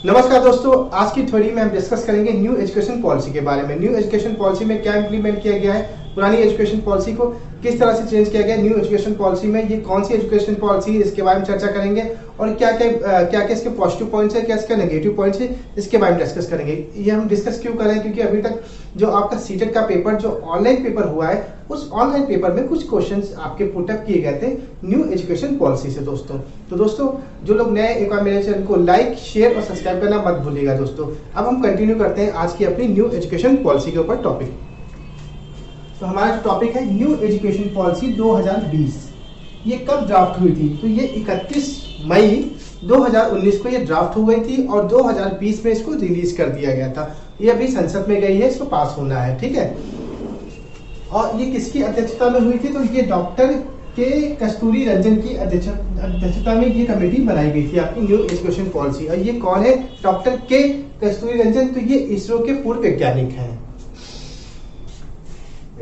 नमस्कार दोस्तों, आज की थ्योरी में हम डिस्कस करेंगे न्यू एजुकेशन पॉलिसी के बारे में। न्यू एजुकेशन पॉलिसी में क्या इंप्लीमेंट किया गया है, पुरानी एजुकेशन पॉलिसी को किस तरह से चेंज किया गया न्यू एजुकेशन पॉलिसी में, ये कौन सी एजुकेशन पॉलिसी है इसके बारे में चर्चा करेंगे और क्या क्या इसके पॉजिटिव पॉइंट्स है, क्या इसके नेगेटिव पॉइंट्स है, इसके बारे में डिस्कस करेंगे। ये हम डिस्कस क्यों कर रहे हैं, क्योंकि अभी तक जो आपका सीटेट का पेपर जो ऑनलाइन पेपर हुआ है, उस ऑनलाइन पेपर में कुछ क्वेश्चंस आपके पुटअप किए गए थे न्यू एजुकेशन पॉलिसी से दोस्तों। तो दोस्तों जो लोग नए, एक बार मेरे चैनल को लाइक, शेयर और सब्सक्राइब करना मत भूलिएगा दोस्तों। अब हम कंटिन्यू करते हैं आज की अपनी न्यू एजुकेशन पॉलिसी के ऊपर टॉपिक। तो हमारा जो टॉपिक है न्यू एजुकेशन पॉलिसी 2020, ये कब ड्राफ्ट हुई थी? तो ये 31 मई 2019 को ये ड्राफ्ट हो गई थी और 2020 में इसको रिलीज कर दिया गया था। ये अभी संसद में गई है, इसको पास होना है, ठीक है। और ये किसकी अध्यक्षता में हुई थी? तो ये डॉक्टर के कस्तूरी रंजन की अध्यक्षता में ये कमेटी बनाई गई थी आपकी न्यू एजुकेशन पॉलिसी। और ये कौन है? डॉक्टर के कस्तूरी रंजन। तो ये इसरो के पूर्व वैज्ञानिक हैं।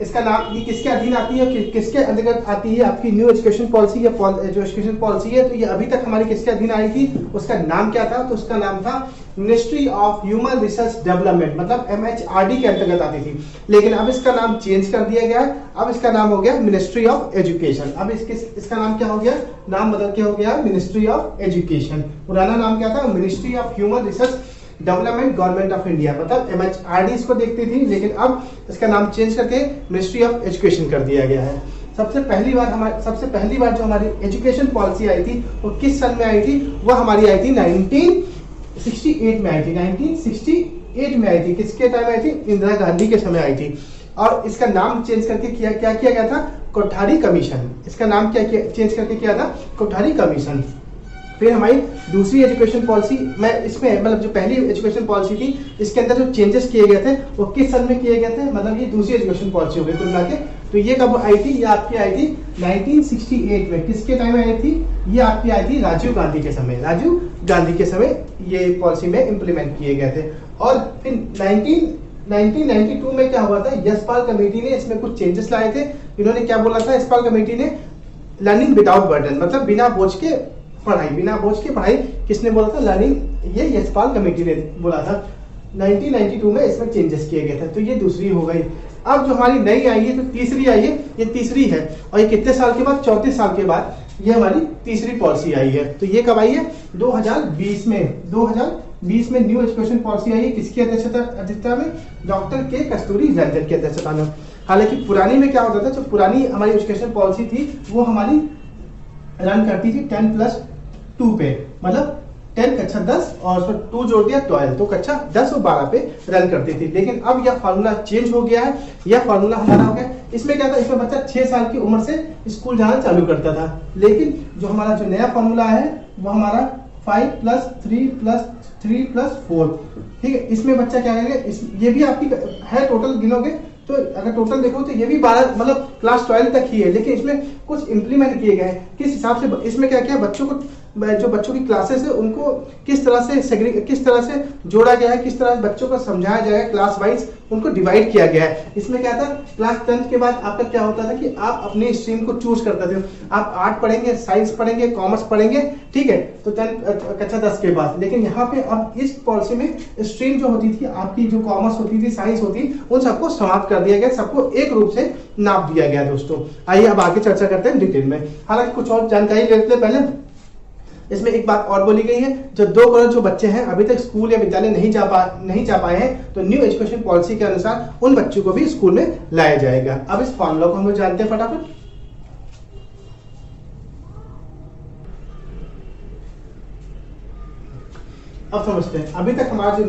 इसका नाम, ये किसके अधीन आती है, किसके अंतर्गत आती है आपकी न्यू एजुकेशन पॉलिसी या एजुकेशन पॉलिसी है? तो ये अभी तक हमारी किसके अधीन आई थी, उसका नाम क्या था? तो उसका नाम था ministry of human research development, मतलब MHRD के अंतर्गत आती थी। लेकिन अब इसका नाम चेंज कर दिया गया है, अब इसका नाम हो गया मिनिस्ट्री ऑफ एजुकेशन। अब इसका नाम क्या हो गया? नाम बदल के हो गया मिनिस्ट्री ऑफ एजुकेशन। पुराना नाम क्या था? Ministry of human research development government of India, मतलब MHRD इसको देखती थी, लेकिन अब इसका नाम चेंज करके मिनिस्ट्री ऑफ एजुकेशन कर दिया गया है। सबसे पहली बार जो हमारी एजुकेशन पॉलिसी आई थी वो किस सन में आई थी? वो हमारी आई थी 1968 में आई थी। 1968 में आई थी। किसके टाइम आई थी? इंदिरा गांधी के समय आई थी। और इसका नाम चेंज करके क्या किया गया था? कोठारी कमीशन। इसका नाम क्या चेंज करके किया था? कोठारी कमीशन। फिर हमारी दूसरी एजुकेशन पॉलिसी, मैं इसमें मतलब जो पहली एजुकेशन पॉलिसी थी इसके अंदर जो चेंजेस किए गए थे वो किस सन में किए गए थे? मतलब ये दूसरी एजुकेशन पॉलिसी हो गई कुल मिला के। तो ये कब आई थी? ये आपकी आई थी 1968 में। किसके टाइम में आई थी? ये आपकी आई थी राजीव गांधी के समय। राजीव गांधी के समय ये पॉलिसी में इंप्लीमेंट किए गए थे। और फिर 1992 में क्या हुआ था? यशपाल कमेटी ने इसमें कुछ चेंजेस लाए थे। इन्होंने क्या बोला था यशपाल कमेटी ने? लर्निंग विदाउट बर्डन, मतलब बिना बोझ के पढ़ाई किसने बोला था? लर्निंग, ये यशपाल कमेटी ने बोला था। 1992 में इसमें चेंजेस किए गए थे। तो ये दूसरी हो गई। अब जो हमारी नई आई है, तो तीसरी आई है, ये तीसरी है। और ये कितने साल के बाद? 34 साल के बाद ये हमारी तीसरी पॉलिसी आई है। तो ये कब आई है? 2020 में। 2020 में न्यू एजुकेशन पॉलिसी आई है। किसकी अध्यक्षता में? डॉक्टर के कस्तूरी रंजन की अध्यक्षता में। हालांकि पुरानी में क्या होता था, जो पुरानी हमारी एजुकेशन पॉलिसी थी वो हमारी रन करती थी 10+2 पे, मतलब 10 कक्षा 10 और उसमें 2 जोड़ दिया 12, तो कक्षा 10 और 12 पे रन करती थी। लेकिन अब यह फार्मूला चेंज हो गया है। यह फार्मूला हमारा हो गया, इसमें क्या था? इसमें बच्चा 6 साल की उम्र से स्कूल जाना चालू करता था। लेकिन जो हमारा जो नया फार्मूला है वो हमारा 5+3+3+4, ठीक है। इसमें बच्चा क्या करेगा? ये भी आपकी है, टोटल गिनोगे तो अगर टोटल देखो तो ये भी 12, मतलब क्लास 12 तक ही है। लेकिन इसमें कुछ इंप्लीमेंट किए गए हैं। किस हिसाब से? इसमें क्या किया? जो बच्चों की क्लासेस है उनको किस तरह से जोड़ा गया है, किस तरह से बच्चों को समझाया जाएगा, क्लास वाइज उनको डिवाइड किया गया है। इसमें क्या था? क्लास 10 के बाद आपका क्या होता था कि आप अपनी स्ट्रीम को चूज करते थे। आप आर्ट पढ़ेंगे, साइंस पढ़ेंगे, कॉमर्स पढ़ेंगे, ठीक है, तो 10 कक्षा 10 के बाद। लेकिन यहाँ पे अब इस पॉलिसी में स्ट्रीम जो होती थी आपकी, जो कॉमर्स होती थी, साइंस होती, उन सबको समाप्त कर दिया गया, सबको एक रूप से नाप दिया गया दोस्तों। आइए अब आगे चर्चा करते हैं डिटेल में। हालांकि कुछ और जानकारी लेते हैं पहले। इसमें एक बात और बोली गई है, जो 2 करोड़ जो बच्चे हैं अभी तक स्कूल या विद्यालय नहीं जा पाए हैं, तो न्यू एजुकेशन पॉलिसी के अनुसार उन बच्चों को भी स्कूल में लाया जाएगा। अब इस फॉर्मूला को हम लोग जानते हैं फटाफट। अब समझते हैं। अभी तक हमारा जो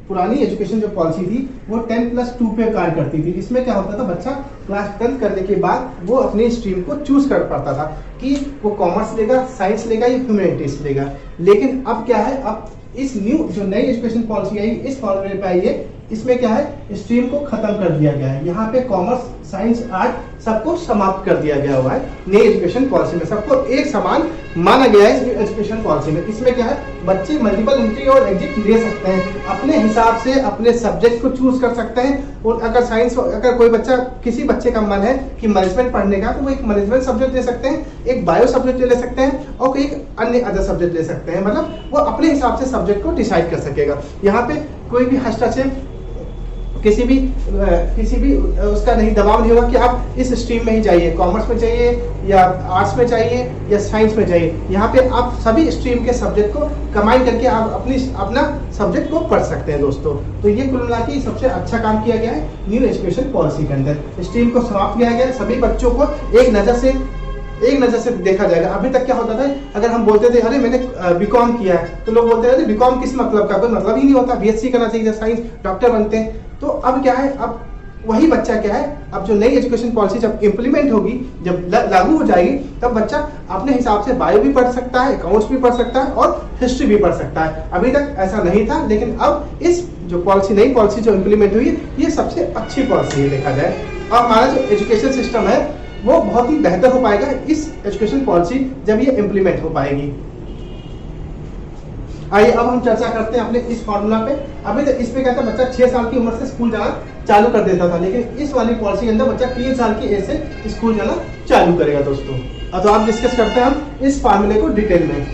पुरानी एजुकेशन जो पॉलिसी थी वो 10+2 पे कार्य करती थी। इसमें क्या होता था? बच्चा क्लास 10 करने के बाद वो अपनी स्ट्रीम को चूज कर पाता था कि वो कॉमर्स लेगा, साइंस लेगा या ह्यूमैनिटीज लेगा। लेकिन अब क्या है? अब इस जो नई एजुकेशन पॉलिसी आई, इस फॉर्मूले पे आई है, इसमें क्या है? स्ट्रीम को खत्म कर दिया गया है। यहाँ पे कॉमर्स, साइंस, आर्ट सबको समाप्त कर दिया गया हुआ है। नई एजुकेशन पॉलिसी में सबको एक समान माना गया है इस एजुकेशन पॉलिसी में। इसमें क्या है, बच्चे मल्टीपल एंट्री और एग्जिट ले सकते हैं, अपने हिसाब से अपने सब्जेक्ट को चूज कर सकते हैं। और अगर साइंस, अगर कोई बच्चा, किसी बच्चे का मन है कि मैनेजमेंट पढ़ने का, तो वो एक मैनेजमेंट सब्जेक्ट ले सकते हैं, एक बायो सब्जेक्ट ले सकते हैं और एक अन्य अदर सब्जेक्ट ले सकते हैं। मतलब वो अपने हिसाब से सब्जेक्ट को डिसाइड कर सकेगा। यहाँ पे कोई भी हस्तक्षेप किसी भी उसका नहीं, दबाव नहीं होगा कि आप इस स्ट्रीम में ही जाइए, कॉमर्स में चाहिए या आर्ट्स में चाहिए या साइंस में चाहिए। यहाँ पे आप सभी स्ट्रीम के सब्जेक्ट को कंबाइन करके आप अपना सब्जेक्ट को पढ़ सकते हैं दोस्तों। तो ये कुल मिला के सबसे अच्छा काम किया गया है न्यू एजुकेशन पॉलिसी के अंदर। स्ट्रीम को समाप्त किया गया है, सभी बच्चों को एक नजर से देखा जाएगा। अभी तक क्या होता था, अगर हम बोलते थे अरे मैंने बीकॉम किया है, तो लोग बोलते थे अरे बीकॉम किस मतलब का, कोई मतलब ही नहीं होता, बीएससी करना चाहिए, साइंस डॉक्टर बनते हैं। तो अब क्या है, अब वही बच्चा क्या है, अब जो नई एजुकेशन पॉलिसी जब इम्प्लीमेंट होगी, जब लागू हो जाएगी, तब बच्चा अपने हिसाब से बायो भी पढ़ सकता है, अकाउंट्स भी पढ़ सकता है और हिस्ट्री भी पढ़ सकता है। अभी तक ऐसा नहीं था, लेकिन अब इस जो पॉलिसी, नई पॉलिसी जो इम्प्लीमेंट हुई है, ये सबसे अच्छी पॉलिसी है देखा जाए। अब हमारा जो एजुकेशन सिस्टम है वो बहुत ही बेहतर हो पाएगा इस एजुकेशन पॉलिसी जब ये इम्प्लीमेंट हो पाएगी। आइए अब हम चर्चा करते हैं अपने इस फॉर्मूला पे। अभी तक इस पे क्या था, बच्चा 6 साल की उम्र से स्कूल जाना चालू कर देता था, लेकिन इस वाली पॉलिसी के अंदर बच्चा 3 साल की एज से स्कूल जाना चालू करेगा दोस्तों। तो आप डिस्कस करते हैं हम इस फॉर्मूले को डिटेल में।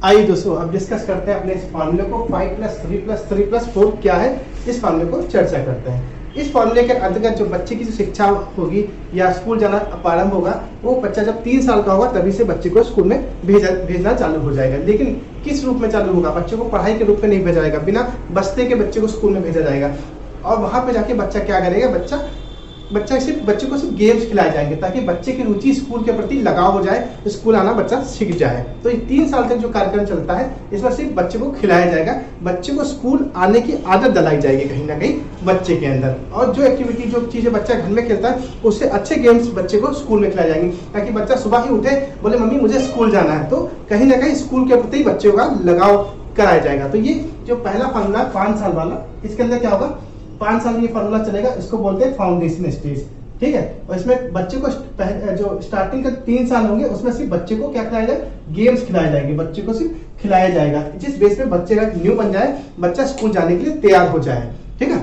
आइए दोस्तों अब डिस्कस करते हैं अपने इस फॉर्मूले को। 5 + 3 + 3 + 4 क्या है, इस फॉर्मूले को चर्चा करते हैं। इस फॉर्मूले के अंतर्गत जो बच्चे की जो शिक्षा होगी या स्कूल जाना प्रारंभ होगा, वो बच्चा जब 3 साल का होगा तभी से बच्चे को स्कूल में भेजना चालू हो जाएगा। लेकिन किस रूप में चालू होगा, बच्चे को पढ़ाई के रूप में नहीं भेजा जाएगा, बिना बस्ते के बच्चे को स्कूल में भेजा जाएगा। और वहां पे जाके बच्चा क्या करेगा, बच्चे को सिर्फ गेम्स खिलाए जाएंगे, ताकि बच्चे की रुचि स्कूल के प्रति लगाव हो जाए, स्कूल आना बच्चा सीख जाए। तो ये 3 साल तक जो कार्यक्रम चलता है, इसमें सिर्फ बच्चे को खिलाया जाएगा, बच्चे को स्कूल आने की आदत डलाई जाएगी कहीं ना कहीं बच्चे के अंदर। और जो एक्टिविटी, जो चीजें बच्चा घर में खेलता है, उससे अच्छे गेम्स बच्चे को स्कूल में खिलाए जाएंगे, ताकि बच्चा सुबह ही उठे, बोले मम्मी मुझे स्कूल जाना है, तो कहीं ना कहीं स्कूल के प्रति बच्चों का लगाव कराया जाएगा। तो ये जो पहला फॉर्मूला 5 साल वाला, इसके अंदर क्या होगा, 5 साल ये फॉर्मूला चलेगा, इसको बोलते हैं फाउंडेशन स्टेज, ठीक है। और इसमें बच्चे को जो स्टार्टिंग का 3 साल होंगे, उसमें सिर्फ बच्चे को क्या खिलाया जाए, गेम्स खिलाए जाएंगे, बच्चे को सिर्फ खिलाया जाएगा, जिस बेस पे बच्चे का न्यू बन जाए, बच्चा स्कूल जाने के लिए तैयार हो जाए, ठीक है।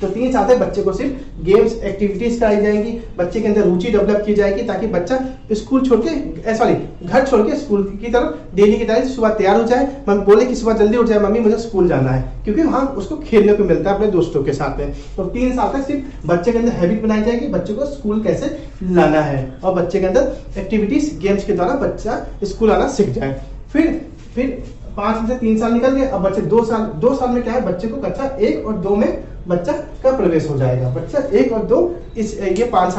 तो 3 साल तक बच्चे को सिर्फ गेम्स एक्टिविटीज कराई जाएंगी, बच्चे के अंदर रुचि डेवलप की जाएगी, ताकि बच्चा स्कूल छोड़ के घर छोड़ के स्कूल की तरफ डेली की तरह सुबह तैयार हो जाए, बोले कि सुबह जल्दी उठ जाए, मम्मी मुझे स्कूल जाना है, क्योंकि वहाँ उसको खेलने को मिलता है अपने दोस्तों के साथ में। तो 3 साल तक सिर्फ बच्चे के अंदर हैबिट बनाई जाएगी, बच्चे को स्कूल कैसे लाना है, और बच्चे के अंदर एक्टिविटीज गेम्स के द्वारा बच्चा स्कूल आना सीख जाए। फिर 5 से 3 साल निकल गए, अब बच्चे 2 साल में क्या है, बच्चे को कक्षा 1 और 2 में बच्चा का प्रवेश हो जाएगा। बच्चा 1 और 2 ये 5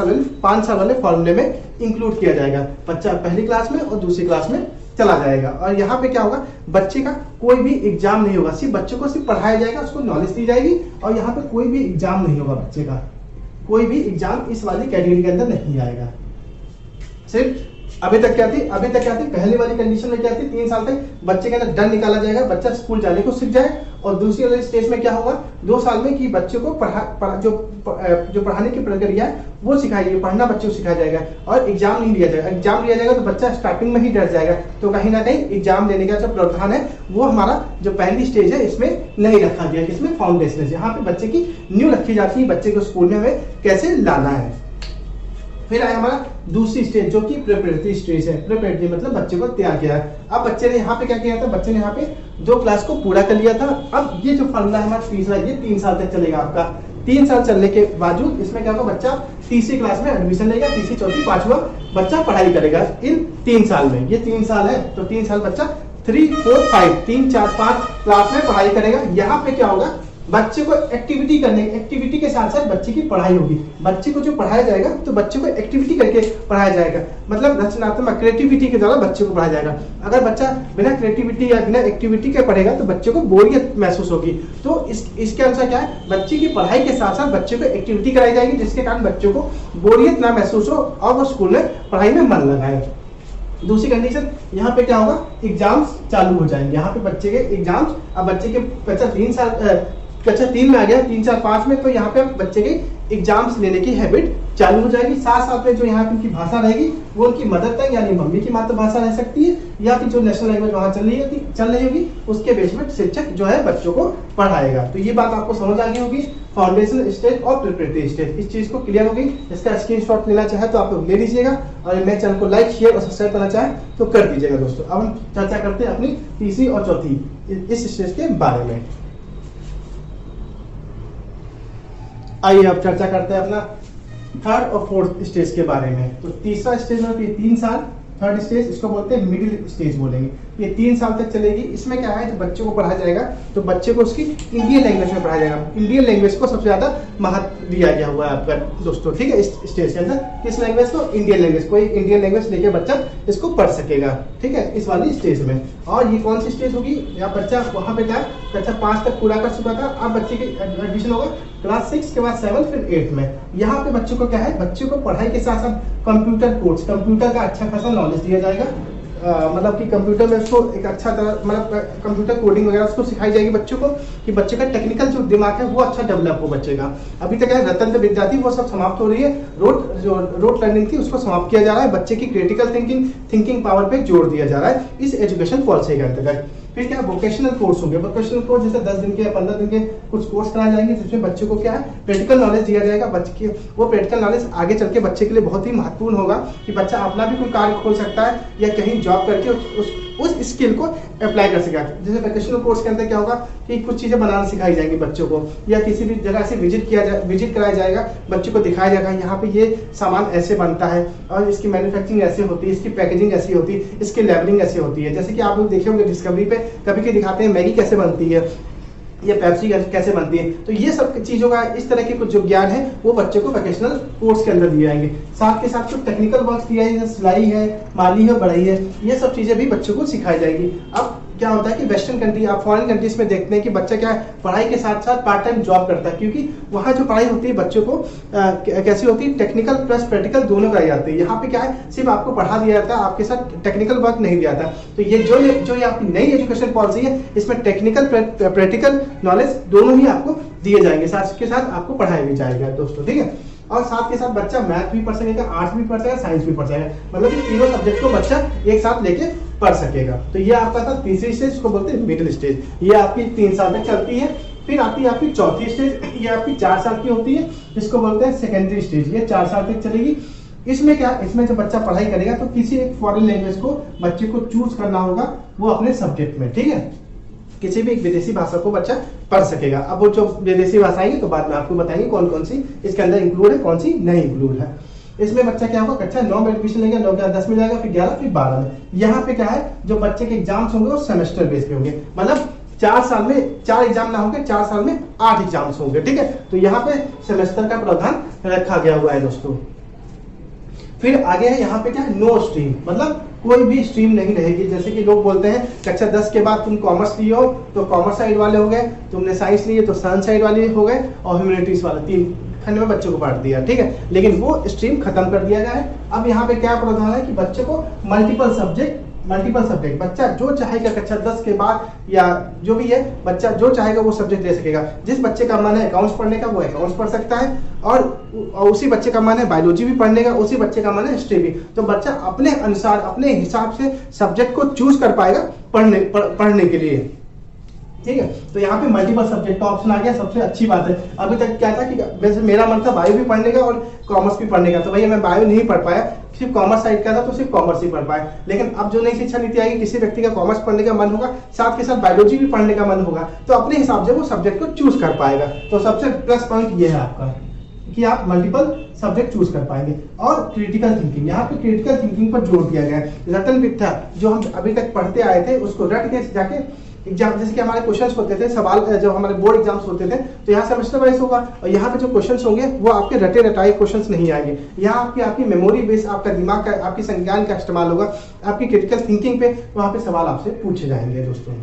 साल वाले फॉर्मूले में इंक्लूड किया जाएगा। बच्चा पहली क्लास में और दूसरी क्लास में चला जाएगा। और यहाँ पे क्या होगा, बच्चे का कोई भी एग्जाम नहीं होगा, सिर्फ बच्चे को सिर्फ पढ़ाया जाएगा, उसको नॉलेज दी जाएगी, और यहाँ पे कोई भी एग्जाम नहीं होगा, बच्चे का कोई भी एग्जाम इस वाली कैटेगरी के अंदर नहीं आएगा। सिर्फ अभी तक क्या थी, पहले वाली कंडीशन में क्या थी, 3 साल तक बच्चे के अंदर डर निकाला जाएगा, बच्चा स्कूल जाने को सीख जाए। और दूसरी वाली स्टेज में क्या होगा, 2 साल में कि बच्चे को जो पढ़ाने की प्रक्रिया है वो सिखाई जाएगी, पढ़ना बच्चे को सिखाया जाएगा, और एग्जाम नहीं लिया जाएगा। एग्जाम लिया जाएगा तो बच्चा स्टार्टिंग में ही डर जाएगा, तो कहीं ना कहीं एग्जाम लेने का जो प्रावधान है वो हमारा जो पहली स्टेज है इसमें नहीं रखा गया, इसमें फाउंडेशन, यहाँ पे बच्चे की न्यू रखी जाती है, बच्चे को स्कूल में हमें कैसे लाना है। फिर आया हमारा दूसरी स्टेज, जो कि प्रिपरेटरी स्टेज है। प्रिपरेटरी मतलब बच्चे को तैयार किया है। अब बच्चे ने यहाँ पे क्या किया था, बच्चे ने यहाँ पे 2 क्लास को पूरा कर लिया था। अब ये जो फॉर्मूला है हमारा तीसरा, ये 3 साल तक चलेगा आपका। 3 साल चलने के बावजूद इसमें क्या होगा, बच्चा तीसरी क्लास में एडमिशन लेगा, तीसरी, चौथी, 5वां बच्चा पढ़ाई करेगा इन 3 साल में। ये 3 साल है, तो 3 साल बच्चा 3, 4, 5 3, 4, 5 क्लास में पढ़ाई करेगा। यहाँ पे क्या होगा, बच्चे को एक्टिविटी के साथ साथ बच्चे की पढ़ाई होगी। बच्चे को जो पढ़ाया जाएगा तो बच्चे को एक्टिविटी करके पढ़ाया जाएगा, मतलब रचनात्मक क्रिएटिविटी के द्वारा बच्चे को पढ़ाया जाएगा। अगर बच्चा बिना क्रिएटिविटी या बिना एक्टिविटी के पढ़ेगा तो बच्चे को बोरियत महसूस होगी। तो इसके अनुसार क्या है, बच्चे की पढ़ाई के साथ साथ बच्चे को एक्टिविटी कराई जाएगी, जिसके कारण बच्चों को बोरियत ना महसूस हो और वो स्कूल में पढ़ाई में मन लगाए। दूसरी कंडीशन, यहाँ पे क्या होगा, एग्जाम्स चालू हो जाएंगे। यहाँ पे बच्चे के एग्जाम्स, अब बच्चे के बच्चा कक्षा 3 में आ गया, 3, 4, 5 में, तो यहाँ पे बच्चे के एग्जाम्स लेने की हैबिट चालू हो जाएगी। साथ साथ में जो यहाँ पे उनकी भाषा रहेगी वो उनकी मदर टंग यानी मम्मी की मातृभाषा रह सकती है, या फिर जो नेशनल लैंग्वेज वहाँ चल रही होगी उसके बेस में शिक्षक जो है बच्चों को पढ़ाएगा। तो ये बात आपको समझ आ गई होगी, फाउंडेशन स्टेज और प्रिपरेटरी स्टेज, इस चीज को क्लियर हो गई। इसका स्क्रीनशॉट लेना चाहे तो आप लोग ले लीजिएगा, और मेरे चैनल को लाइक, शेयर और सब्सक्राइब करना चाहे तो कर दीजिएगा दोस्तों। अब हम चर्चा करते हैं अपनी तीसरी और चौथी इस स्टेज के बारे में। आइए अब चर्चा करते हैं अपना थर्ड और फोर्थ स्टेज के बारे में। तो तीसरा स्टेज में 3 साल, थर्ड स्टेज इसको बोलते हैं मिडिल स्टेज बोलेंगे। ये 3 साल तक चलेगी। इसमें क्या है, जब बच्चों को पढ़ाया जाएगा तो बच्चे को उसकी इंडियन लैंग्वेज में पढ़ाया जाएगा। इंडियन लैंग्वेज को सबसे ज्यादा महत्व दिया गया हुआ है आपका दोस्तों, ठीक है। इस स्टेज के अंदर किस लैंग्वेज को, इंडियन लैंग्वेज, कोई इंडियन लैंग्वेज लेके बच्चा इसको पढ़ सकेगा, ठीक है, इस वाली स्टेज में। और ये कौन सी स्टेज होगी, या बच्चा वहां पे क्या कक्षा 5 तक पूरा कर चुका था, अब बच्चे की एडमिशन होगा क्लास 6 के बाद 7 फिर 8 में। यहाँ पे बच्चों को क्या है, बच्चों को पढ़ाई के साथ साथ कंप्यूटर कोर्स, कंप्यूटर का अच्छा खासा नॉलेज दिया जाएगा। मतलब कि कंप्यूटर में उसको एक अच्छा तरह मतलब कंप्यूटर कोडिंग वगैरह उसको सिखाई जाएगी बच्चों को, कि बच्चे का टेक्निकल जो दिमाग है वो अच्छा डेवलप हो बच्चे का। अभी तक है रतन विद्या थी वो सब समाप्त हो रही है, रोट लर्निंग थी उसको समाप्त किया जा रहा है। बच्चे की क्रिटिकल थिंकिंग पावर पे जोर दिया जा रहा है इस एजुकेशन पॉलिसी के अंतर्गत। फिर क्या वोकेशनल कोर्स होंगे, वोकेशनल कोर्स जैसे 10 दिन के या 15 दिन के कुछ कोर्स कराए जाएंगे, जिसमें बच्चों को क्या है प्रैक्टिकल नॉलेज दिया जाएगा। बच्चे की वो प्रैक्टिकल नॉलेज आगे चल के बच्चे के लिए बहुत ही महत्वपूर्ण होगा, कि बच्चा अपना भी कोई कार्य खोल सकता है या कहीं जॉब करके उस स्किल को अप्लाई कर सकेगा। जैसे वोकेशनल कोर्स के अंदर क्या होगा कि कुछ चीजें बनाना सिखाई जाएंगी बच्चों को, या किसी भी जगह से विजिट कराया जाएगा, बच्चों को दिखाया जाएगा यहाँ पे ये सामान ऐसे बनता है और इसकी मैन्युफैक्चरिंग ऐसे होती है, इसकी पैकेजिंग ऐसी होती है, इसकी लेबलिंग ऐसी होती है। जैसे कि आप लोग देखे होंगे डिस्कवरी पे कभी कभी दिखाते हैं मैगी कैसे बनती है या पेप्सी कैसे बनती है। तो ये सब चीजों का इस तरह के कुछ जो ज्ञान है वो बच्चे को वोकेशनल कोर्स के अंदर दिए जाएंगे। साथ के साथ कुछ टेक्निकल वर्क्स दिया जाएगा, सिलाई है, माली है, बढ़ई है, ये सब चीजें भी बच्चों को सिखाई जाएगी। अब क्या होता है कि वेस्टर्न कंट्री, आप फॉरेन कंट्रीज में देखते हैं कि बच्चा क्या है पढ़ाई के साथ साथ पार्ट टाइम जॉब करता है, क्योंकि वहाँ जो पढ़ाई होती है बच्चों को कैसी होती है, टेक्निकल प्लस प्रैक्टिकल दोनों कराई जाती है। यहाँ पे क्या है सिर्फ आपको पढ़ा दिया जाता है, आपके साथ टेक्निकल वर्क नहीं दिया जाता। तो ये जो आपकी नई एजुकेशन पॉलिसी है इसमें टेक्निकल प्रैक्टिकल नॉलेज दोनों ही आपको दिए जाएंगे, साथ के साथ आपको पढ़ाया भी जाएगा दोस्तों, ठीक है। और साथ के साथ बच्चा मैथ भी पढ़ सकेगा, आर्ट्स भी पढ़ सकेगा, साइंस भी पढ़ सकेगा, मतलब कि तीनों सब्जेक्ट को बच्चा एक साथ लेके पढ़ सकेगा। तो ये आपका था तीसरी स्टेज, इसको बोलते हैं मिडिल स्टेज। ये आपकी 3 साल तक चलती है। फिर आती है आपकी चौथी स्टेज, ये आपकी 4 साल की होती है, इसको बोलते हैं सेकेंडरी स्टेज। ये 4 साल तक चलेगी। इसमें क्या, इसमें जब बच्चा पढ़ाई करेगा तो किसी एक फॉरेन लैंग्वेज को बच्चे को चूज करना होगा वो अपने सब्जेक्ट में, ठीक है। किसी भी एक विदेशी भाषा को बच्चा पढ़ सकेगा। अब वो जो विदेशी भाषाएं तो बाद में आपको बताएंगे कौन कौन सी इसके अंदर इंक्लूड है, कौन सी नहीं इंक्लूड है। इसमें बच्चा क्या होगा, कक्षा 9 में एडमिशन लेगा, 9 के बाद 10 में जाएगा, फिर 11 फिर 12 में। यहाँ पे क्या है जो बच्चे के एग्जाम्स होंगे वो सेमेस्टर बेस पे होंगे, मतलब 4 साल में 4 एग्जाम ना होंगे, 4 साल में 8 एग्जाम्स होंगे, ठीक है। तो यहाँ पे सेमेस्टर का प्रावधान रखा गया हुआ है दोस्तों। फिर आगे है यहाँ पे क्या है नो स्ट्रीम, मतलब कोई भी स्ट्रीम नहीं रहेगी। जैसे कि लोग बोलते हैं कक्षा 10 के बाद तुम कॉमर्स लिए हो तो कॉमर्स साइड वाले हो गए, तुमने साइंस लिए तो साइंस साइड वाले हो गए, और ह्यूमैनिटीज वाले 3 खंड में बच्चों को बांट दिया, ठीक है। लेकिन वो स्ट्रीम खत्म कर दिया गया है। अब यहाँ पे क्या प्रावधान है कि बच्चे को मल्टीपल सब्जेक्ट बच्चा जो चाहेगा कक्षा 10 के बाद या जो भी है बच्चा जो चाहेगा वो सब्जेक्ट ले सकेगा। जिस बच्चे का मन है अकाउंट्स पढ़ने का वो अकाउंट्स पढ़ सकता है, और उसी बच्चे का मन है बायोलॉजी भी पढ़ने का, उसी बच्चे का मन है हिस्ट्री भी। तो बच्चा अपने अनुसार अपने हिसाब से सब्जेक्ट को चूज कर पाएगा पढ़ने के लिए, ठीक है। तो यहाँ पे मल्टीपल सब्जेक्ट का ऑप्शन आ गया, सबसे अच्छी बात है। अभी तक क्या था कि वैसे मेरा मन था बायो भी पढ़ने का और कॉमर्स भी पढ़ने का, तो भैया मैं बायो नहीं पढ़ पाया, सिर्फ कॉमर्स साइड का था तो सिर्फ कॉमर्स ही पढ़ पाया। लेकिन अब जो नई शिक्षा नीति आएगी, किसी व्यक्ति का कॉमर्स पढ़ने का मन होगा, साथ के साथ बायोलॉजी भी पढ़ने का मन होगा, तो अपने हिसाब से वो सब्जेक्ट को चूज कर पाएगा। तो सबसे प्लस पॉइंट ये है आपका कि आप मल्टीपल सब्जेक्ट चूज कर पाएंगे। और क्रिटिकल थिंकिंग, यहाँ पे क्रिटिकल थिंकिंग पर जोर दिया गया है। रटन विद्या जो हम अभी तक पढ़ते आए थे उसको रट के जाके एग्जाम, जैसे कि हमारे क्वेश्चंस होते थे, सवाल जो हमारे बोर्ड एग्जाम्स होते थे, तो यहाँ सेमेस्टर वाइज होगा, और यहाँ पे जो क्वेश्चंस होंगे वो आपके रटे रटाए क्वेश्चंस नहीं आएंगे। यहाँ आपकी मेमोरी बेस, आपका दिमाग का, आपकी संज्ञान का इस्तेमाल होगा, आपकी क्रिटिकल थिंकिंग पे वहाँ पे सवाल आपसे पूछे जाएंगे दोस्तों।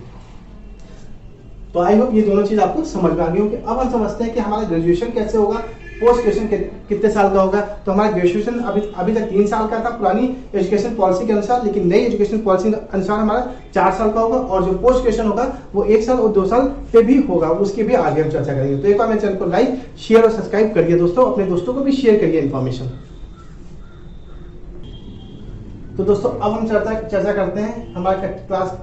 तो आई होप ये दोनों चीज आपको समझ में आ गई होगी। अब हम समझते हैं कि हमारा ग्रेजुएशन कैसे होगा, पोस्ट ग्रेजुएशन कितने साल का होगा, तो हमारा ग्रेजुएशन अभी तक 3 साल का था पुरानी एजुकेशन पॉलिसी के अनुसार, लेकिन नई एजुकेशन पॉलिसी के अनुसार हमारा 4 साल का होगा, और जो पोस्ट ग्रेजुएशन होगा वो 1 साल और 2 साल पे भी होगा, उसकी भी आगे हम चर्चा करेंगे। तो एक बार मेरे चैनल को लाइक शेयर और सब्सक्राइब करिए दोस्तों, अपने दोस्तों को भी शेयर करिए इन्फॉर्मेशन। तो दोस्तों अब हम चर्चा करते हैं हमारा क्लास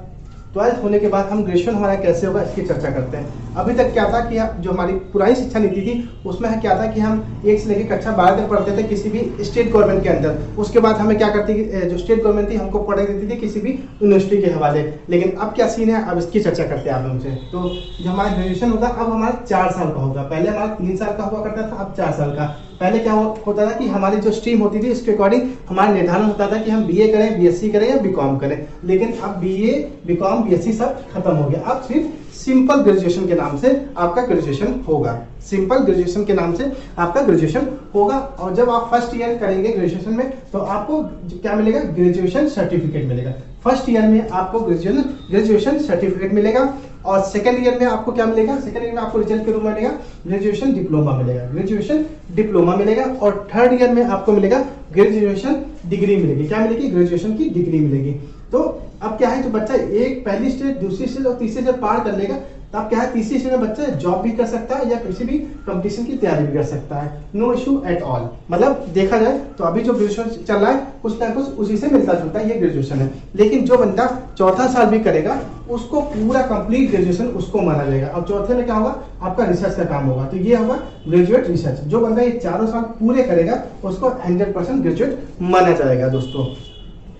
12th होने के बाद हम ग्रेजुएशन हमारा कैसे होगा इसकी चर्चा करते हैं। अभी तक क्या था कि जो हमारी पुरानी शिक्षा नीति थी उसमें क्या था कि हम 1 से लेकर कक्षा 12 तक पढ़ते थे किसी भी स्टेट गवर्नमेंट के अंदर, उसके बाद हमें क्या करती जो स्टेट गवर्नमेंट थी हमको पढ़ाई देती थी किसी भी यूनिवर्सिटी के हवाले। लेकिन अब क्या सीन है, अब इसकी चर्चा करते हैं आप हमसे। तो जो हमारा ग्रेजुएशन होगा अब हमारा 4 साल का होगा, पहले हमारा 3 साल का हुआ करता था, अब 4 साल का। पहले क्या होता था कि हमारी जो स्ट्रीम होती थी उसके अकॉर्डिंग हमारा निर्धारण होता था कि हम बीए करें, बीएससी करें या बीकॉम करें, लेकिन अब बीए बीकॉम बीएससी सब खत्म हो गया। अब सिर्फ सिंपल ग्रेजुएशन के नाम से आपका ग्रेजुएशन होगा, सिंपल ग्रेजुएशन के नाम से आपका ग्रेजुएशन होगा। और जब आप फर्स्ट ईयर करेंगे ग्रेजुएशन में तो आपको क्या मिलेगा, ग्रेजुएशन सर्टिफिकेट मिलेगा। फर्स्ट ईयर में आपको ग्रेजुएशन सर्टिफिकेट मिलेगा, और सेकंड ईयर में आपको क्या मिलेगा, सेकंड ईयर में आपको रिजल्ट के रूप में मिलेगा ग्रेजुएशन डिप्लोमा मिलेगा, ग्रेजुएशन डिप्लोमा मिलेगा। और थर्ड ईयर में आपको मिलेगा ग्रेजुएशन डिग्री मिलेगी। क्या मिलेगी, ग्रेजुएशन की डिग्री मिलेगी। तो अब क्या है, जो बच्चा एक पहली स्टेज, दूसरी स्टेज और तीसरी स्टेज पार कर लेगा, तब क्या है तीसरी स्टेज में बच्चा जॉब भी कर सकता है या किसी भी कंपटीशन की तैयारी भी कर सकता है, नो इशू एट ऑल। मतलब देखा जाए तो अभी जो ग्रेजुएशन चल रहा है कुछ ना कुछ उसी से मिलता जुलता है, ये ग्रेजुएशन है। लेकिन जो बंदा चौथा साल भी करेगा उसको पूरा कंप्लीट ग्रेजुएशन उसको माना जाएगा। अब चौथे में क्या होगा, आपका रिसर्च का काम होगा, तो ये होगा ग्रेजुएट रिसर्च। जो बंदा ये चारों साल पूरे करेगा उसको 100% ग्रेजुएट माना जाएगा दोस्तों।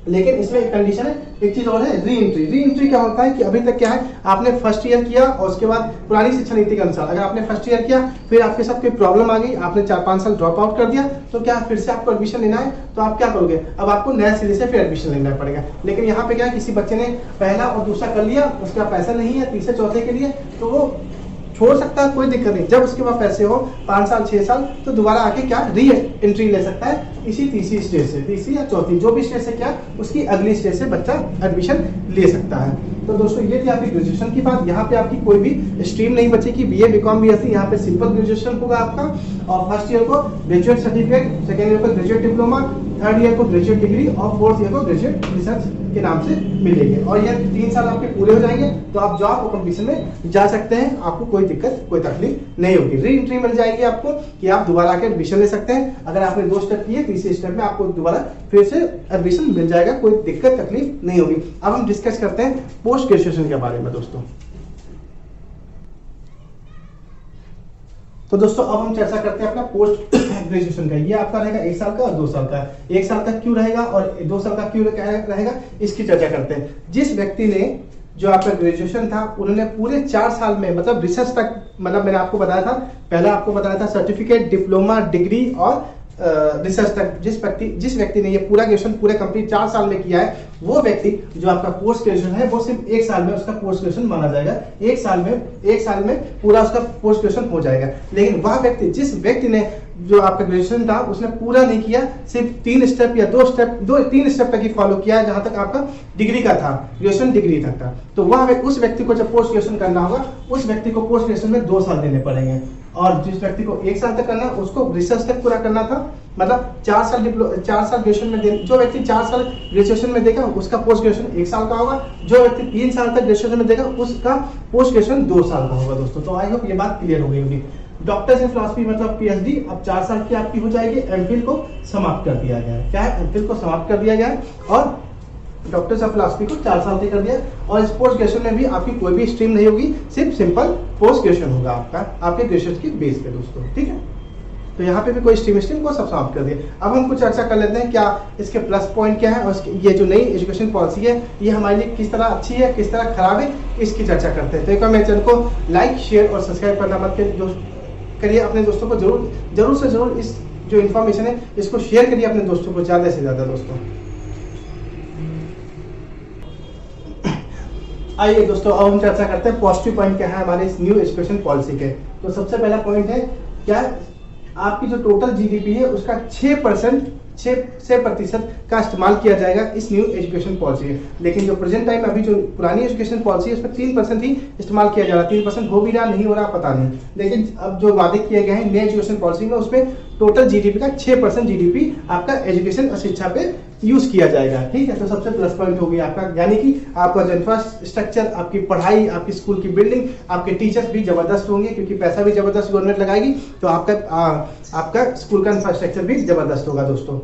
लेकिन इसमें एक कंडीशन है, एक चीज और है, री एंट्री। री एंट्री क्या होता है कि अभी तक क्या है, आपने फर्स्ट ईयर किया और उसके बाद पुरानी शिक्षा नीति के अनुसार अगर आपने फर्स्ट ईयर किया फिर आपके साथ कोई प्रॉब्लम आ गई, आपने 4-5 साल ड्रॉप आउट कर दिया, तो क्या फिर से आपको एडमिशन लेना है, तो आप क्या करोगे, अब आपको नए सिरे से फिर एडमिशन लेना पड़ेगा। लेकिन यहाँ पे क्या है, किसी बच्चे ने पहला और दूसरा कर लिया, उसका पैसा नहीं है तीसरे चौथे के लिए, तो वो छोड़ सकता है, कोई दिक्कत नहीं। जब उसके पास पैसे हो 5 साल 6 साल तो दोबारा आके क्या री एंट्री ले सकता है इसी तीसरी स्टेज से, तीसरी या चौथी जो भी स्टेज से क्या उसकी अगली स्टेज से बच्चा एडमिशन ले सकता है। तो दोस्तों ये थी आपकी ग्रेजुएशन की बात। यहाँ पे आपकी कोई भी स्ट्रीम नहीं बचेगी, बीए बीकॉम बीएससी, यहाँ पे सिंपल ग्रेजुएशन होगा आपका। और फर्स्ट ईयर को ग्रेजुएट सर्टिफिकेट, सेकेंड ईयर को ग्रेजुएट डिप्लोमा, थर्ड ईयर को ग्रेजुएट डिग्री और फोर्थ ईयर को ग्रेजुएट रिसर्च के नाम से मिलेंगे। और ये 3 साल आपके पूरे हो जाएंगे तो आप जॉब और कंपटीशन में जा सकते हैं, आपको कोई दिक्कत कोई तकलीफ नहीं होगी। री एंट्री मिल जाएगी आपको कि आप दोबारा आके एडमिशन ले सकते हैं। अगर आपने 2 स्टेप किए, तीसरे स्टेप में आपको दोबारा फिर से एडमिशन मिल जाएगा, कोई दिक्कत तकलीफ नहीं होगी। अब हम डिस्कस करते हैं पोस्ट ग्रेजुएशन के बारे में दोस्तों। तो दोस्तों अब हम चर्चा करते हैं अपना पोस्ट ग्रेजुएशन का। ये आपका रहेगा 1 साल का और 2 साल का। 1 साल तक क्यों रहेगा और 2 साल का क्यों रहेगा, इसकी चर्चा करते हैं। जिस व्यक्ति ने जो आपका ग्रेजुएशन था उन्होंने पूरे 4 साल में मतलब रिसर्च तक, मतलब मैंने आपको बताया था, पहला आपको बताया था सर्टिफिकेट, डिप्लोमा, डिग्री और रिसर्च तक जिस व्यक्ति ने ये पूरा ग्रेजुएशन पूरे कंप्लीट 4 साल में किया है, वो व्यक्ति जो आपका पोस्ट ग्रेजुएशन है वो सिर्फ 1 साल में उसका पोस्ट ग्रेजुएशन माना जाएगा। 1 साल में पूरा उसका पोस्ट ग्रेजुएशन हो जाएगा। लेकिन वह व्यक्ति, जिस व्यक्ति ने जो आपका ग्रेजुएशन था उसने पूरा नहीं किया, सिर्फ 3 स्टेप या 3 स्टेप तक ही फॉलो किया है, जहां तक आपका डिग्री का था, ग्रेजुएशन डिग्री तक था, तो वह उस व्यक्ति को जब पोस्ट ग्रेजुएशन करना होगा उस व्यक्ति को पोस्ट ग्रेजुएशन में 2 साल देने पड़ेंगे। और जिस व्यक्ति को 1 साल तक करना उसको रिसर्च तक पूरा करना था, मतलब 4 साल ग्रेजुएशन में जो व्यक्ति 4 साल ग्रेजुएशन में देगा उसका पोस्ट ग्रेजुएशन 1 साल का होगा, जो व्यक्ति 3 साल तक ग्रेजुएशन में देगा उसका पोस्ट ग्रेजुएशन 2 साल का होगा दोस्तों। तो आई होप ये बात क्लियर हो गई होगी। डॉक्टर्स इन फिलॉसफी मतलब पीएचडी अब 4 साल की आपकी हो जाएगी। एमफिल को समाप्त कर दिया गया है, क्या है, एमफिल को समाप्त कर दिया गया है और डॉक्टर्स ऑफ फिलॉसफी को 4 साल तक कर दिया। और इस पोस्ट ग्रेजुएशन में भी आपकी कोई भी स्ट्रीम नहीं होगी, सिर्फ सिंपल पोस्ट ग्रेजुएशन होगा आपका आपके ग्रेजुएशन की बेस पे दोस्तों, ठीक है। तो यहाँ पे भी कोई स्ट्रीम को सब समाप्त कर दिया। अब हम कुछ चर्चा कर लेते हैं क्या इसके प्लस पॉइंट क्या है और ये जो नई एजुकेशन पॉलिसी है ये हमारे लिए किस तरह अच्छी है किस तरह खराब है, इसकी चर्चा करते हैं। तो एक बार मेरे चैनल को लाइक शेयर और सब्सक्राइब करना मत करिए, अपने दोस्तों को जरूर से जरूर इस जो इन्फॉर्मेशन है इसको शेयर करिए अपने दोस्तों को ज्यादा से ज्यादा दोस्तों। आइए दोस्तों अब हम चर्चा करते हैं पॉजिटिव पॉइंट क्या है हमारे इस न्यू एजुकेशन पॉलिसी के। तो सबसे पहला पॉइंट है क्या, आपकी जो टोटल जीडीपी है उसका 6% 6% का इस्तेमाल किया जाएगा इस न्यू एजुकेशन पॉलिसी में। लेकिन जो प्रेजेंट टाइम अभी जो पुरानी एजुकेशन पॉलिसी है उसमें 3% ही इस्तेमाल किया जा रहा है। 3% हो भी रहा नहीं हो रहा पता नहीं, लेकिन अब जो वादे किए गए हैं नई एजुकेशन पॉलिसी में उसमें टोटल जीडीपी का 6% जीडीपी आपका एजुकेशन और शिक्षा पे यूज किया जाएगा। ठीक है, तो सबसे प्लस पॉइंट हो गया आपका, यानी कि आपका जो इंफ्रास्ट्रक्चर, आपकी पढ़ाई, आपकी स्कूल की बिल्डिंग, आपके टीचर्स भी जबरदस्त होंगे क्योंकि पैसा भी जबरदस्त गवर्नमेंट लगाएगी, तो आपका स्कूल का इंफ्रास्ट्रक्चर भी जबरदस्त होगा दोस्तों।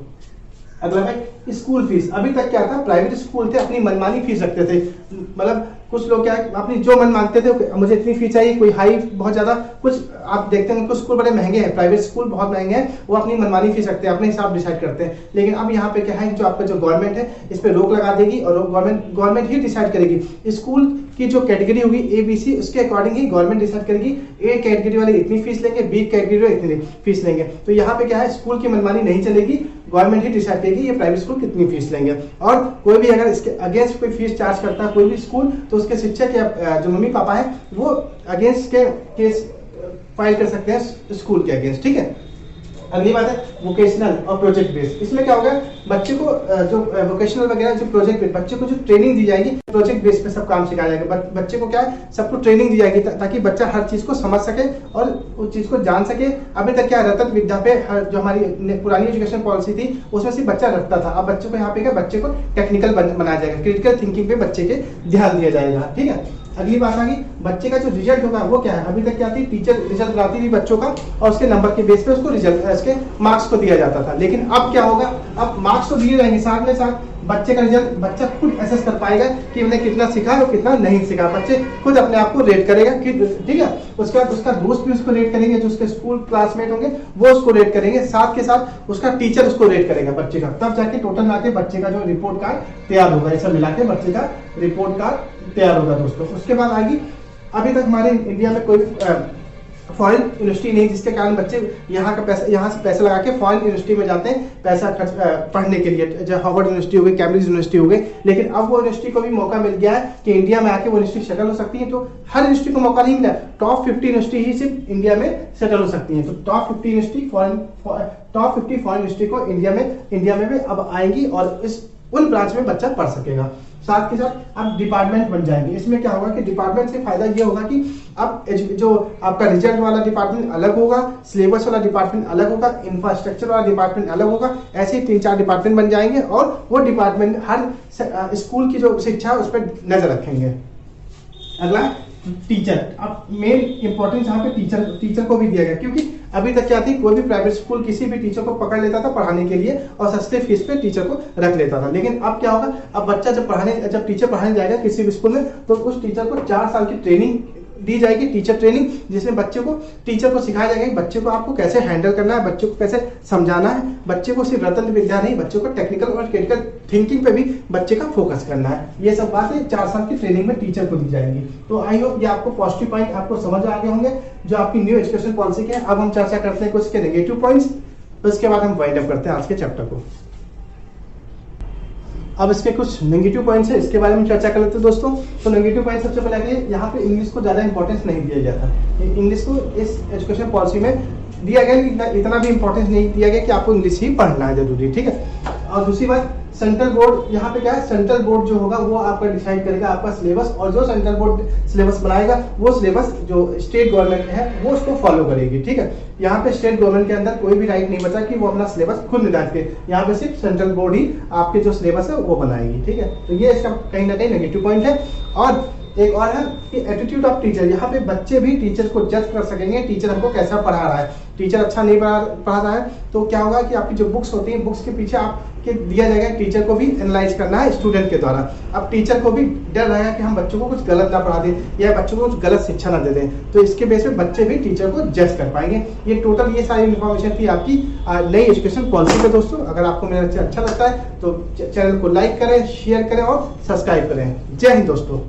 अगला है स्कूल फीस। अभी तक क्या था, प्राइवेट स्कूल थे अपनी मनमानी फीस रखते थे, मतलब कुछ लोग क्या अपनी जो मन मानते थे, मुझे इतनी फीस चाहिए, कोई हाई बहुत ज्यादा, कुछ आप देखते हैं कुछ स्कूल बड़े महंगे हैं, प्राइवेट स्कूल बहुत महंगे हैं, वो अपनी मनमानी फीस रखते हैं, अपने हिसाब डिसाइड करते हैं। लेकिन अब यहाँ पे क्या है, जो आपका जो गवर्नमेंट है इस पे रोक लगा देगी और गवर्नमेंट ही डिसाइड करेगी स्कूल की जो कैटेगरी होगी ABC, उसके अकॉर्डिंग ही गवर्नमेंट डिसाइड करेगी A कैटेगरी वाले इतनी फीस लेंगे, B कैटेगरी वाले इतनी फीस लेंगे। तो यहाँ पे क्या है, स्कूल की मनमानी नहीं चलेगी, गवर्नमेंट ही डिसाइड करेगी ये प्राइवेट स्कूल कितनी फीस लेंगे। और कोई भी अगर इसके अगेंस्ट कोई फीस चार्ज करता है कोई भी स्कूल, तो उसके शिक्षक या जो मम्मी पापा है वो अगेंस्ट के केस फाइल कर सकते हैं स्कूल के अगेंस्ट। ठीक है, अगली बात है वोकेशनल और प्रोजेक्ट बेस्ड। इसमें क्या होगा, बच्चे को जो वोकेशनल वगैरह जो प्रोजेक्ट बेस्ड, बच्चे को जो ट्रेनिंग दी जाएगी प्रोजेक्ट बेस्ड पे सब काम सिखाया जाएगा। बच्चे को क्या है, सबको ट्रेनिंग दी जाएगी ताकि बच्चा हर चीज को समझ सके और उस चीज को जान सके। अभी तक क्या रटत विद्या पे जो हमारी पुरानी एजुकेशन पॉलिसी थी उसमें सिर्फ बच्चा रटता था, अब बच्चों को यहाँ पे क्या, बच्चे को टेक्निकल बनाया जाएगा, क्रिटिकल थिंकिंग पे बच्चे के ध्यान दिया जाएगा। ठीक है, अगली बात आ गई बच्चे का जो रिजल्ट होगा वो क्या है। अभी तक क्या थी, टीचर रिजल्ट बनाती थी बच्चों का और उसके नंबर के बेस पे उसको रिजल्ट उसके मार्क्स को दिया जाता था। लेकिन अब क्या होगा, अब मार्क्स तो दिए जाएंगे, साथ में साथ बच्चे का रिजल्ट बच्चा खुद असेस कर पाएगा कि मैंने कितना सीखा और कितना नहीं सीखा। बच्चे खुद अपने आप को रेट करेगा, ठीक है। उसके बाद उसका दोस्त भी उसको रेट करेंगे, जो उसके स्कूल क्लासमेट होंगे वो उसको रेट करेंगे, साथ के साथ उसका टीचर उसको रेट करेगा बच्चे का। तब जाके टोटल मिला के बच्चे का जो रिपोर्ट कार्ड तैयार होगा, ऐसा मिला के बच्चे का रिपोर्ट कार्ड तैयार होगा दोस्तों। उसके बाद आएगी, अभी तक हमारे इंडिया में कोई फॉरेन यूनिवर्सिटी नहीं, जिसके कारण बच्चे यहाँ से पैसा लगा के फॉरेन यूनिवर्सिटी में जाते हैं पैसा खर्च पढ़ने के लिए, जो हार्वर्ड यूनिवर्सिटी हो गई, कैम्ब्रिज यूनिवर्सिटी हो गई। लेकिन अब वो यूनिवर्सिटी को भी मौका मिल गया है कि इंडिया में आके वो यूनिवर्सिटी सेटल हो सकती है। तो हर यूनिवर्सिटी को मौका नहीं मिला, टॉप 50 यूनिवर्सिटी ही सिर्फ इंडिया में सेटल हो सकती है। तो टॉप 50 यूनिवर्सिटी फॉरेन यूनिवर्सिटी को इंडिया में भी अब आएंगी और उन ब्रांच में बच्चा पढ़ सकेगा। साथ के साथ अब डिपार्टमेंट बन जाएंगे। इसमें क्या होगा कि डिपार्टमेंट से फायदा ये होगा कि अब जो आपका रिजल्ट वाला डिपार्टमेंट अलग होगा, सिलेबस वाला डिपार्टमेंट अलग होगा, इंफ्रास्ट्रक्चर वाला डिपार्टमेंट अलग होगा, ऐसे ही 3-4 डिपार्टमेंट बन जाएंगे और वो डिपार्टमेंट हर स्कूल की जो शिक्षा है उस पर नजर रखेंगे। अगला टीचर, अब मेन इंपॉर्टेंस यहाँ पे टीचर को भी दिया गया, क्योंकि अभी तक क्या थी, कोई भी प्राइवेट स्कूल किसी भी टीचर को पकड़ लेता था पढ़ाने के लिए और सस्ते फीस पे टीचर को रख लेता था। लेकिन अब क्या होगा, अब बच्चा जब टीचर पढ़ाने जाएगा किसी भी स्कूल में, तो उस टीचर को 4 साल की ट्रेनिंग दी जाएगी, टीचर ट्रेनिंग, जिसमें टीचर को सिखाया जाएगा कि बच्चे को आपको कैसे हैंडल करना है, बच्चे को कैसे समझाना है। बच्चे को सिर्फ रटन विद्या नहीं, बच्चों को टेक्निकल और क्रिटिकल थिंकिंग पे भी बच्चे का फोकस करना है। ये सब बातें 4 साल की ट्रेनिंग में टीचर को दी जाएंगी। तो आई होप ये आपको पॉजिटिव पॉइंट आपको समझ आ गए होंगे जो आपकी न्यू एजुकेशन पॉलिसी के। अब हम चर्चा करते हैं कुछ के नेगेटिव पॉइंट्स, उसके बाद हम वाइंड अप करते हैं आज के चैप्टर को। अब इसके कुछ नेगेटिव पॉइंट्स है, इसके बारे में चर्चा कर लेते हैं दोस्तों। तो नेगेटिव पॉइंट सबसे पहले यहाँ पे इंग्लिश को ज्यादा इंपॉर्टेंस नहीं दिया गया था। इंग्लिश को इस एजुकेशन पॉलिसी में दिया गया, लेकिन इतना भी इंपॉर्टेंस नहीं दिया गया कि आपको इंग्लिश ही पढ़ना है जरूरी, ठीक है। और दूसरी बात, सेंट्रल बोर्ड, यहाँ पे क्या है, सेंट्रल बोर्ड जो होगा वो आपका डिसाइड करेगा आपका सिलेबस, और जो सेंट्रल बोर्ड सिलेबस बनाएगा वो सिलेबस जो स्टेट गवर्नमेंट है वो उसको फॉलो करेगी, ठीक है। यहाँ पे स्टेट गवर्नमेंट के अंदर कोई भी राइट नहीं बचा कि वो अपना सिलेबस खुद निर्धारित करे, यहाँ पे सिर्फ सेंट्रल बोर्ड ही आपके जो सिलेबस है वो बनाएगी, ठीक है। तो ये इसका कहीं ना कहीं नेगेटिव पॉइंट है। और एक और है कि एटीट्यूड ऑफ टीचर, यहाँ पे बच्चे भी टीचर को जज कर सकेंगे, टीचर हमको कैसा पढ़ा रहा है। टीचर अच्छा नहीं पढ़ा रहा है तो क्या होगा कि आपकी जो बुक्स होती हैं, बुक्स के पीछे आपके दिया जाएगा, टीचर को भी एनालाइज करना है स्टूडेंट के द्वारा। अब टीचर को भी डर रहेगा कि हम बच्चों को कुछ गलत ना पढ़ा दें या बच्चों को कुछ गलत शिक्षा ना दे दें, तो इसके बेस पे बच्चे भी टीचर को जज कर पाएंगे। ये टोटल ये सारी इन्फॉर्मेशन थी आपकी नई एजुकेशन पॉलिसी पे दोस्तों। अगर आपको मेरा अच्छा लगता है तो चैनल को लाइक करें, शेयर करें और सब्सक्राइब करें। जय हिंद दोस्तों।